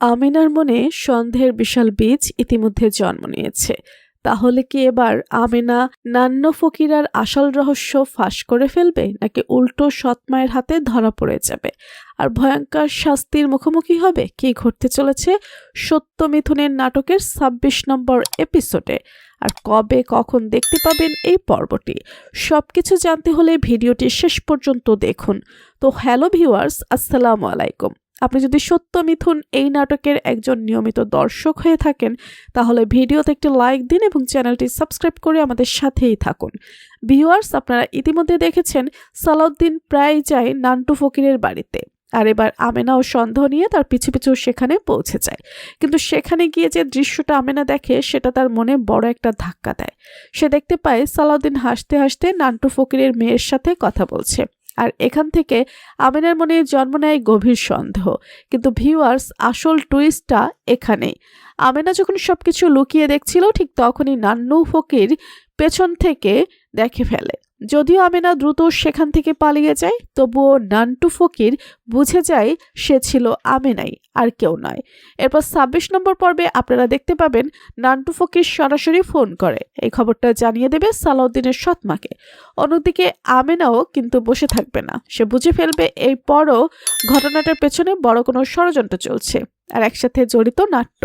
আমিনার মনে সন্দেহের বিশাল বীজ ইতিমধ্যে জন্ম নিয়েছে। তাহলে কি এবার আমিনা নান্ন ফকিরার আসল রহস্য ফাঁস করে ফেলবে, নাকি উল্টো সৎ মায়ের হাতে ধরা পড়ে যাবে আর ভয়ঙ্কর শাস্তির মুখোমুখি হবে? কি ঘটতে চলেছে সত্য মিথুনের নাটকের ২৬ নম্বর এপিসোডে, আর কবে কখন দেখতে পাবেন এই পর্বটি? সবকিছু জানতে হলে ভিডিওটি শেষ পর্যন্ত দেখুন। তো হ্যালো ভিউয়ার্স, আসসালামু আলাইকুম। আপনি যদি সত্য মিথুন এই নাটকের একজন নিয়মিত দর্শক হয়ে থাকেন, তাহলে ভিডিওতে একটি লাইক দিন এবং চ্যানেলটি সাবস্ক্রাইব করে আমাদের সাথেই থাকুন। ভিউয়ার্স, আপনারা ইতিমধ্যে দেখেছেন সালাউদ্দিন প্রায় যায় নান্টু ফকিরের বাড়িতে, আর এবার আমেনাও সন্দেহ নিয়ে তার পিছু পিছু সেখানে পৌঁছে যায়। কিন্তু সেখানে গিয়ে যে দৃশ্যটা আমেনা দেখে, সেটা তার মনে বড় একটা ধাক্কা দেয়। সে দেখতে পায় সালাউদ্দিন হাসতে হাসতে নান্টু ফকিরের মেয়ের সাথে কথা বলছে, আর এখান থেকে আমিনার মনে জন্ম নেয় গভীর সন্দেহ। কিন্তু ভিউয়ার্স, আসল টুইস্টটা এখানেই। আমিনা যখন সবকিছু লুকিয়ে দেখছিল, ঠিক তখনই নান্নু ফকির পেছন থেকে দেখে ফেলে। যদিও আমিনা দ্রুত সেখান থেকে পালিয়ে যায়, তবুও নান্টু ফকির বুঝে যায় সে ছিল আমিনাই, আর কেউ নয়। এরপর ২৬ নম্বর পর্বে আপনারা দেখতে পাবেন নান্টু ফকির সরাসরি ফোন করে এই খবরটা জানিয়ে দেবে সালাউদ্দিনের সৎমাকে। অন্যদিকে আমিনাও কিন্তু বসে থাকবে না। সে বুঝে ফেলবে এই পরও ঘটনাটার পেছনে বড় কোনো ষড়যন্ত্র চলছে, আর একসাথে জড়িত নাট্য।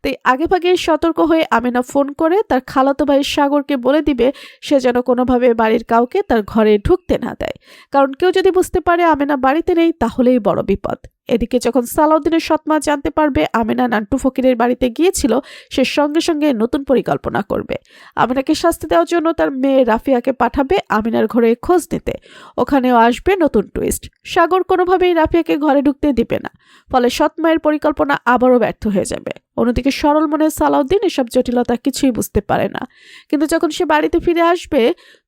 তাই আগেভাগে সতর্ক হয়ে আমিনা ফোন করে তার খালাতো ভাই সাগরকে বলে দিবে সে যেন কোনোভাবে বাড়ির কাউকে তার ঘরে ঢুকতে না দেয়, কারণ কেউ যদি বুঝতে পারে আমিনা বাড়িতে নেই, তাহলেই বড় বিপদ। এদিকে যখন সালাউদ্দিনের সৎমা জানতে পারবে আমিনা নান্টু ফকিরের বাড়িতে গিয়েছিল, সে সঙ্গে সঙ্গে নতুন পরিকল্পনা করবে। আমিনাকে শাস্তি দেওয়ার জন্য তার মেয়ে রাফিয়াকে পাঠাবে আমিনার ঘরে খোঁজ নিতে। ওখানেও আসবে নতুন টুইস্ট। সাগর কোনোভাবেই রাফিয়াকে ঘরে ঢুকতে দিবে না, ফলে সৎ মায়ের পরিকল্পনা আবারও ব্যর্থ হয়ে যাবে। অন্যদিকে সরল মনে সালাউদ্দিন এসব জটিলতা কিছুই বুঝতে পারে না। কিন্তু যখন সে বাড়িতে ফিরে আসবে,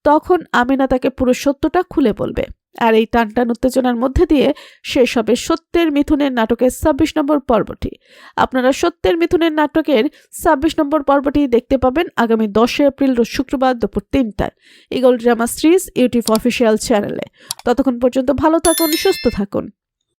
তখন আমিনা তাকে পুরো সত্যটা খুলে বলবে। আর এই টানটান উত্তেজনার মধ্যে দিয়ে শেষ হবে সত্যের মিথুনের নাটকের ২৬ নম্বর পর্বটি। আপনারা সত্যের মিথুনের নাটকের ২৬ নম্বর পর্বটি দেখতে পাবেন আগামী ১০ এপ্রিল রোজ শুক্রবার দুপুর ৩টায় Eagle drama series YouTube official চ্যানেলে। ততক্ষণ পর্যন্ত ভালো থাকুন, সুস্থ থাকুন।